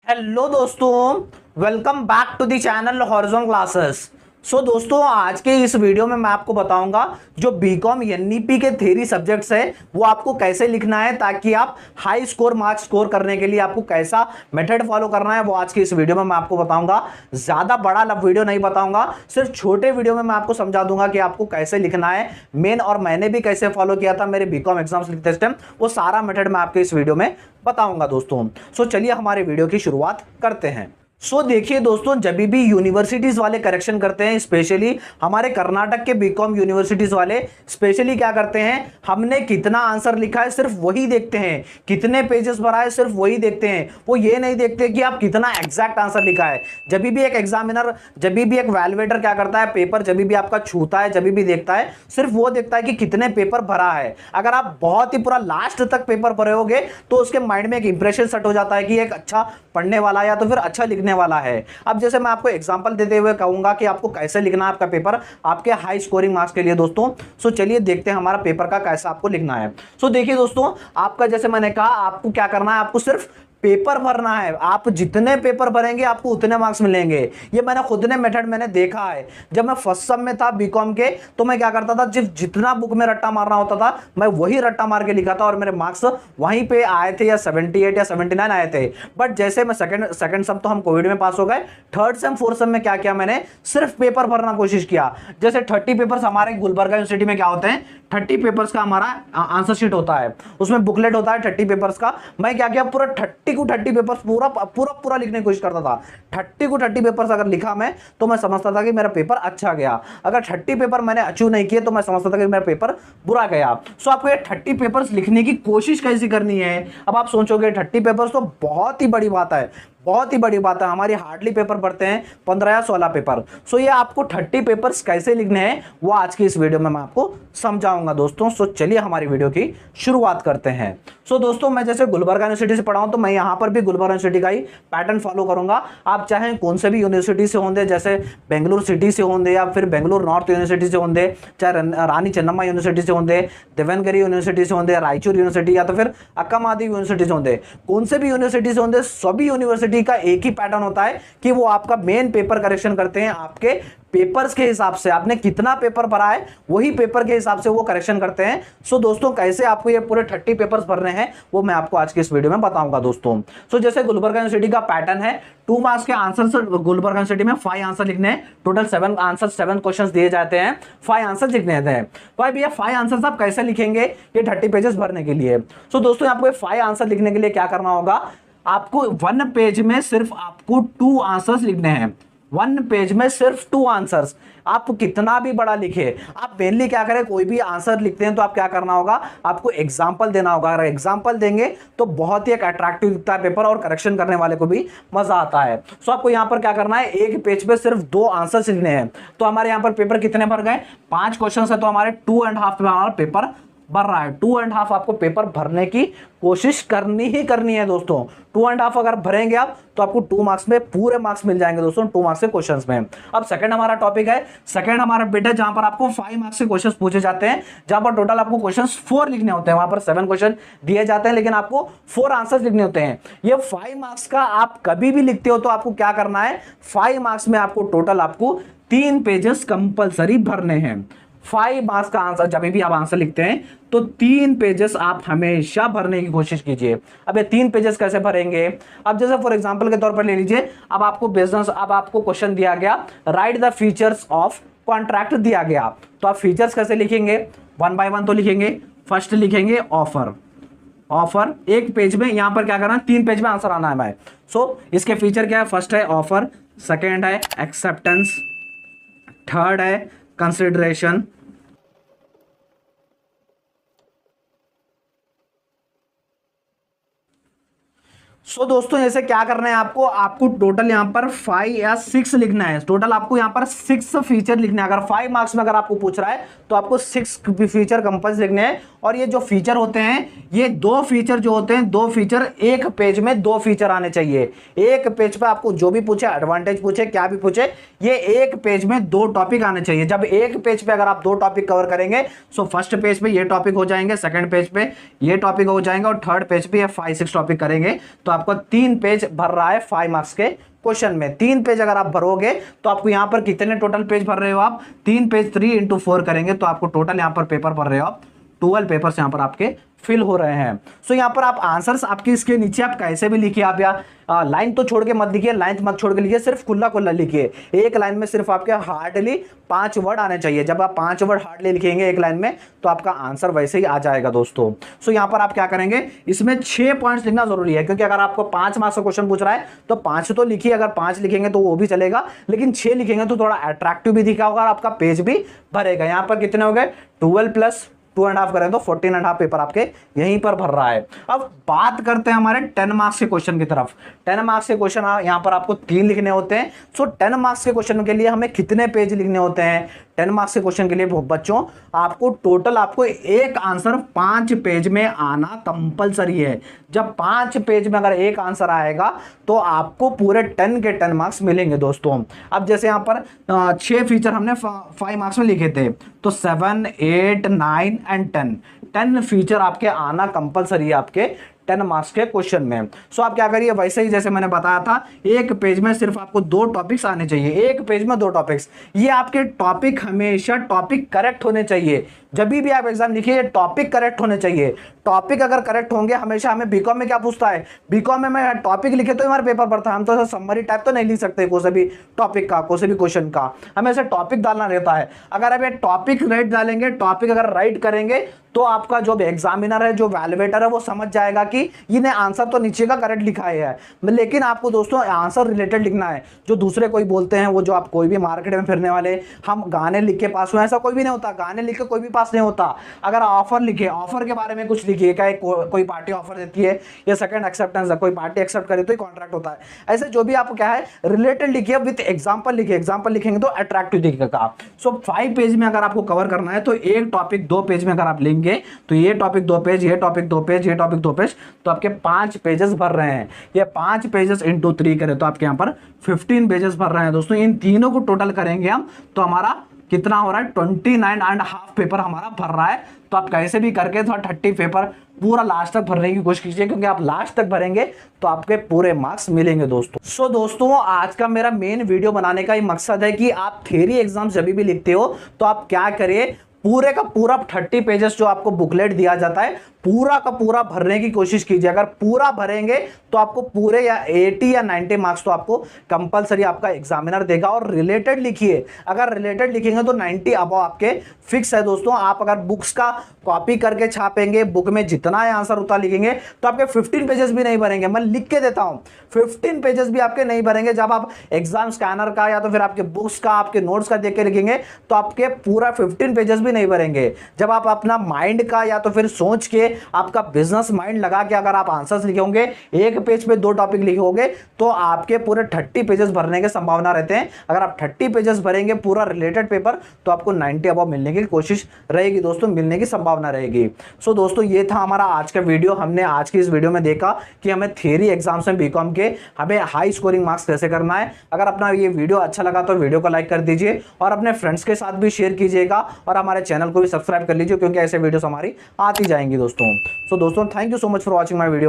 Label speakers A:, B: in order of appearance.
A: Hello दोस्तों, welcome back to the channel horizon classes. दोस्तों, आज के इस वीडियो में मैं आपको बताऊंगा जो बीकॉम एनईपी के थ्योरी सब्जेक्ट्स है वो आपको कैसे लिखना है ताकि आप हाई स्कोर मार्क्स स्कोर करने के लिए आपको कैसा मेथड फॉलो करना है वो आज के इस वीडियो में मैं आपको बताऊंगा। ज्यादा बड़ा वीडियो नहीं बताऊंगा, सिर्फ छोटे वीडियो में मैं आपको समझा दूंगा कि आपको कैसे लिखना है मेन, और मैंने भी कैसे फॉलो किया था मेरे बीकॉम एग्जाम्स लिखते टाइम, वो सारा मेथड मैं आपके इस वीडियो में बताऊंगा दोस्तों। चलिए हमारे वीडियो की शुरुआत करते हैं। देखिए दोस्तों, जब भी यूनिवर्सिटीज वाले करेक्शन करते हैं, स्पेशली हमारे कर्नाटक के बीकॉम यूनिवर्सिटीज वाले स्पेशली क्या करते हैं, हमने कितना आंसर लिखा है सिर्फ वही देखते हैं, कितने पेजेस भरा है सिर्फ वही देखते हैं। वो ये नहीं देखते कि आप कितना एग्जैक्ट आंसर लिखा है। जब भी एक एग्जामिनर, जब भी एक वैल्यूएटर क्या करता है, पेपर जब भी आपका छूता है, जब भी देखता है, सिर्फ वो देखता है कि कितने पेपर भरा है। अगर आप बहुत ही पूरा लास्ट तक पेपर भरे होगे तो उसके माइंड में एक इंप्रेशन सेट हो जाता है कि एक अच्छा पढ़ने वाला या तो फिर अच्छा लिखने वाला है। अब जैसे मैं आपको एग्जांपल देते हुए कहूंगा कि आपको कैसे लिखना है आपका पेपर आपके हाई स्कोरिंग मार्क्स के लिए दोस्तों। चलिए देखते हैं हमारा पेपर का कैसा आपको लिखना है। देखिए दोस्तों, आपका जैसे मैंने कहा आपको क्या करना है, आपको सिर्फ पेपर भरना है। आप जितने पेपर भरेंगे आपको उतने मार्क्स मिलेंगे। ये मैंने खुद ने मेथड मैंने देखा है। जब मैं फर्स्ट सेम में था बीकॉम के तो मैं क्या करता था, जितना बुक में रट्टा मारना होता था मैं वही रट्टा मार के लिखा था और मेरे मार्क्स वहीं पे आए थे, या 78 या 79 आए थे। बट जैसे मैं सेकंड सेम तो हम कोविड में पास हो गए, थर्ड सेम फोर्थ सेम में क्या किया, मैंने सिर्फ पेपर भरना कोशिश किया। जैसे 30 पेपर्स हमारे गुलबर्गा यूनिवर्सिटी में क्या होते हैं, 30 पेपर्स का हमारा आंसर शीट होता है, उसमें बुकलेट होता है 30 पेपर्स का। मैं क्या किया, पूरा 30 पेपर्स पूरा लिखने की कोशिश करता था। 30 पेपर्स अगर लिखा मैं तो मैं समझता था कि मेरा पेपर अच्छा गया। अगर 30 पेपर मैंने अचीव नहीं किए तो मैं समझता था कि मेरा पेपर बुरा गया। आपको ये 30 पेपर्स लिखने की कोशिश कैसी करनी है। अब आप सोचोगे 30 पेपर्स तो बहुत ही बड़ी बात है, बहुत ही बड़ी बात है। हमारी हार्डली पेपर पढ़ते हैं 15 या 16 पेपर। ये आपको 30 पेपर्स कैसे लिखने हैं वो आज की इस वीडियो में मैं आपको समझाऊंगा दोस्तों। चलिए हमारी वीडियो की शुरुआत करते हैं। दोस्तों, मैं जैसे गुलबर्गा यूनिवर्सिटी से पढ़ा हूं तो मैं यहां पर भी गुलबर्गा यूनिवर्सिटी का ही पैटर्न फॉलो करूंगा। आप चाहे कौन से भी यूनिवर्सिटी से होंगे, जैसे बेंगलुरु सिटी से होंगे या फिर बेंगलुरु नॉर्थ यूनिवर्सिटी से होंगे, चाहे रानी चन्नम्मा यूनिवर्सिटी से होंगे, देवनगिरी यूनिवर्सिटी से होंगे, रायचूर यूनिवर्सिटी या तो फिर अक्कामादी यूनिवर्सिटी से होंगे, कौन से भी यूनिवर्सिटी से होंगे, सभी यूनिवर्सिटी का एक ही पैटर्न होता है कि वो आपका मेन पेपर करेक्शन करते हैं। आपके पेपर्स के हिसाब से आपने कितना पेपर भरा है वही पेपर के हिसाब से वो करेक्शन करते हैं। दोस्तों, कैसे आपको ये पूरे 30 पेपर्स भरने हैं वो मैं आपको आज के इस वीडियो में बताऊंगा दोस्तों। जैसे गुलबर्गा यूनिवर्सिटी का पैटर्न है, 2 मार्क्स के आंसर गुलबर्गा यूनिवर्सिटी में 5 आंसर लिखने हैं। टोटल 7 आंसर, 7 क्वेश्चंस दिए जाते हैं, 5 आंसर लिखने हैं। भाई भैया 5 आंसर आप कैसे लिखेंगे ये 30 पेजेस भरने के लिए। दोस्तों, आपको 5 आंसर लिखने के लिए क्या करना होगा, आपको 1 पेज में सिर्फ आपको 2 आंसर्स लिखने हैं। 1 पेज में सिर्फ 2 आंसर्स। आप कितना भी बड़ा लिखे, आप मेनली क्या करें, कोई भी आंसर लिखते हैं तो आप क्या करना होगा, आपको एग्जांपल देना होगा। अगर एग्जांपल देंगे तो बहुत ही एक अट्रैक्टिव दिखता है पेपर और करेक्शन करने वाले को भी मजा आता है। आपको यहां पर क्या करना है, एक पेज पे सिर्फ 2 आंसर लिखने हैं। तो हमारे यहां पर पेपर कितने भर गए, 5 क्वेश्चन है तो हमारे 2.5 में हमारा पेपर भर रहा है। 2.5 आपको पेपर भरने की कोशिश करनी ही करनी है दोस्तों। 2.5 अगर भरेंगे आप तो आपको 2 मार्क्स में पूरे मार्क्स मिल जाएंगे दोस्तों, 2 मार्क्स के क्वेश्चंस में। अब सेकंड हमारा टॉपिक है, सेकंड हमारा बिट है जहां पर आपको 5 मार्क्स के क्वेश्चंस पूछे जाते हैं, जहां पर टोटल आपको क्वेश्चंस 4 लिखने होते हैं। वहां पर 7 क्वेश्चन दिए जाते हैं लेकिन आपको 4 आंसर्स लिखने होते हैं। ये 5 मार्क्स का आप कभी भी लिखते हो तो आपको क्या करना है, 5 मार्क्स में आपको टोटल आपको 3 पेजेस कंपलसरी भरने हैं। 5 मार्क्स का आंसर जब भी आप आंसर लिखते हैं तो 3 पेजेस आप हमेशा भरने की कोशिश कीजिए। अब ये 3 पेजेस कैसे भरेंगे, अब जैसे फॉर एग्जांपल के तौर पर ले लीजिए, अब आपको बिजनेस, अब आपको क्वेश्चन दिया गया, right the features of contract दिया गया, तो आप फीचर्स कैसे लिखेंगे, 1 बाय 1 तो लिखेंगे। फर्स्ट लिखेंगे ऑफर, ऑफर एक पेज में, यहां पर क्या करना है, 3 पेज में आंसर आना है भाई। इसके फीचर क्या है, फर्स्ट है ऑफर, सेकेंड है एक्सेप्टेंस, थर्ड है कंसिडरेशन, दोस्तों जैसे क्या करना है, आपको टोटल यहां पर 5 या 6 लिखना है। टोटल आपको यहां पर 6 फीचर लिखना है। अगर 5 मार्क्स में अगर आपको पूछ रहा है तो आपको 6 फीचर कंपल्सरी लिखने हैं। और ये जो फीचर होते हैं, ये 2 फीचर जो होते हैं, 2 फीचर एक पेज में 2 फीचर आने चाहिए। एक पेज पे आपको जो भी पूछे, एडवांटेज पूछे, क्या भी पूछे, ये एक पेज में 2 टॉपिक आने चाहिए। जब एक पेज पे अगर आप 2 टॉपिक कवर करेंगे फर्स्ट पेज पे ये टॉपिक हो जाएंगे, सेकंड पेज पे ये टॉपिक हो जाएंगे और थर्ड पेज पे ये 5-6 टॉपिक करेंगे तो आपका 3 पेज भर रहा है 5 मार्क्स के क्वेश्चन में। 3 पेज अगर आप भरोगे तो आपको यहाँ पर कितने टोटल पेज भर रहे हो आप, 3 पेज 3 इंटू 4 करेंगे तो आपको टोटल यहाँ पर पेपर भर रहे हो आप 12 पेपर्स यहाँ पर आपके फिल हो रहे हैं। सो यहाँ पर आप आंसर्स आपके इसके नीचे आप कैसे भी लिखिए, आप या लाइन तो छोड़ के मत लिखिए, लाइन मत छोड़ के लिखिए, सिर्फ खुला खुला लिखिए। एक लाइन में सिर्फ आपके हार्डली 5 वर्ड आने चाहिए। जब आप 5 वर्ड हार्डली लिखेंगे एक लाइन में तो आपका आंसर वैसे ही आ जाएगा दोस्तों। सो यहाँ पर आप क्या करेंगे, इसमें 6 पॉइंट्स लिखना जरूरी है, क्योंकि अगर आपको 5 मार्क्स का क्वेश्चन पूछ रहा है तो 5 तो लिखिए। अगर 5 लिखेंगे तो वो भी चलेगा, लेकिन 6 लिखेंगे तो थोड़ा अट्रैक्टिव भी दिखा होगा और आपका पेज भी भरेगा। यहाँ पर कितने हो गए, 12 प्लस 2.5 करें तो 14.5 पेपर आपके यहीं पर भर रहा है। अब बात करते हैं हमारे 10 मार्क्स के क्वेश्चन की तरफ। 10 मार्क्स के क्वेश्चन यहाँ पर आपको 3 लिखने होते हैं। सो 10 मार्क्स के क्वेश्चन के लिए हमें कितने पेज लिखने होते हैं, 10 मार्क्स के क्वेश्चन के लिए बच्चों आपको टोटल आपको एक आंसर 5 पेज में आना कंपलसरी है। जब 5 पेज में अगर एक आंसर आएगा तो आपको पूरे 10 के 10 मार्क्स मिलेंगे दोस्तों। अब जैसे यहाँ पर 6 फीचर हमने 5 मार्क्स में लिखे थे, तो 7, 8, 9 एंड 10 फीचर आपके आना कंपलसरी है आपके 10 मार्क्स के क्वेश्चन में। सो आप क्या करिए, वैसे ही जैसे मैंने बताया था, एक पेज में सिर्फ आपको 2 टॉपिक्स आने चाहिए। एक पेज में 2 टॉपिक्स। ये आपके टॉपिक हमेशा टॉपिक करेक्ट होने चाहिए। जब भी आप एग्जाम लिखिए टॉपिक करेक्ट होने चाहिए। टॉपिक अगर करेक्ट होंगे, हमेशा हमें बीकॉम में क्या पूछता है, बीकॉम में मैं टॉपिक लिखे तो हमारे पेपर पड़ता है। हम तो ऐसा समरी टाइप तो नहीं लिख सकते कोई भी टॉपिक का, कोई भी क्वेश्चन का, हमें ऐसे टॉपिक डालना रहता है। अगर आप ये टॉपिक राइट डालेंगे, टॉपिक अगर राइट करेंगे तो आपका जो एग्जामिनर है, जो वैल्यूएटर है, वो समझ जाएगा कि इन्हें आंसर तो नीचे का करेक्ट लिखा है, लेकिन आपको दोस्तों आंसर रिलेटेड लिखना है। जो दूसरे कोई बोलते हैं, वो जो आप कोई भी मार्केट में फिरने वाले, हम गाने लिख के पास हुए, ऐसा कोई भी नहीं होता। गाने लिख के कोई भी पास नहीं होता। अगर ऑफर लिखे, ऑफर के बारे में कुछ लिखिए, क्या कोई पार्टी ऑफर देती है या सेकंड एक्सेप्टेंस है, कोई पार्टी एक्सेप्ट करे तो ही कॉन्ट्रैक्ट होता है। ऐसे जो भी आपको क्या है रिलेटेड लिखिए, विद एग्जाम्पल लिखिए। एग्जाम्पल लिखेंगे तो अट्रैक्टिव दिखेगा। सो 5 पेज में अगर आपको कवर करना है तो एक टॉपिक 2 पेज में अगर आप लेंगे तो ये टॉपिक 2 पेज, ये टॉपिक 2 पेज, ये टॉपिक 2 पेज, तो आपके 5 पेजेस भर रहे हैं। ये 5 पेजेस इंटू 3 करें तो आपके यहाँ पर 15 पेजेस भर रहे हैं दोस्तों। इन तीनों को टोटल करेंगे हम तो हमारा कितना हो रहा है, 29.5 पेपर हमारा भर रहा है। तो आप कैसे भी करके थोड़ा 30 पेपर पूरा लास्ट तक भरने की कोशिश कीजिए, क्योंकि आप लास्ट तक भरेंगे तो आपके पूरे मार्क्स मिलेंगे दोस्तों। सो दोस्तों, आज का मेरा मेन वीडियो बनाने का ही मकसद है कि आप थ्योरी एग्जाम जब भी लिखते हो तो आप क्या करिए, पूरे का पूरा 30 पेजेस जो आपको बुकलेट दिया जाता है पूरा का पूरा भरने की कोशिश कीजिए। अगर पूरा भरेंगे तो आपको पूरे या 80 या 90 मार्क्स तो आपको कंपलसरी आपका एग्जामिनर देगा। और रिलेटेड लिखिए, अगर रिलेटेड लिखेंगे तो 90 अबव आपके फिक्स है दोस्तों। आप अगर बुक्स का कॉपी करके छापेंगे, बुक में जितना है आंसर उतना लिखेंगे तो आपके 15 पेजेस भी नहीं भरेंगे। मैं लिख के देता हूं, 15 पेजेस भी आपके नहीं भरेंगे। जब आप एग्जाम स्कैनर का या तो फिर आपके बुक्स का, आपके नोट्स का देख के लिखेंगे तो आपके पूरा 15 पेजेस भी नहीं भरेंगे। जब आप अपना माइंड का या तो फिर सोच के, आपका बिजनेस माइंड लगा के अगर आप आंसर्स लिखोगे, एक पेज पे 2 टॉपिक लिखोगे तो आपके पूरे 30 पेजेस भरने के संभावना रहते हैं। अगर आप 30 पेजेस भरेंगे पूरा रिलेटेड पेपर तो आपको 90 अबव मिलने की कोशिश रहेगी दोस्तों, मिलने की संभावना रहेगी। सो दोस्तों, ये था हमारा आज का वीडियो। हमने आज की इस वीडियो में देखा कि हमें थ्योरी एग्जाम्स में बीकॉम के हमें हाई स्कोरिंग मार्क्स कैसे करना है। अगर अपना ये वीडियो अच्छा लगा तो वीडियो को लाइक कर दीजिए और अपने फ्रेंड्स के साथ भी शेयर कीजिएगा और हमारे चैनल को भी सब्सक्राइब कर लीजिए, क्योंकि ऐसे वीडियोस हमारी आती जाएंगी दोस्तों। सो दोस्तों, thank you so much for watching my video.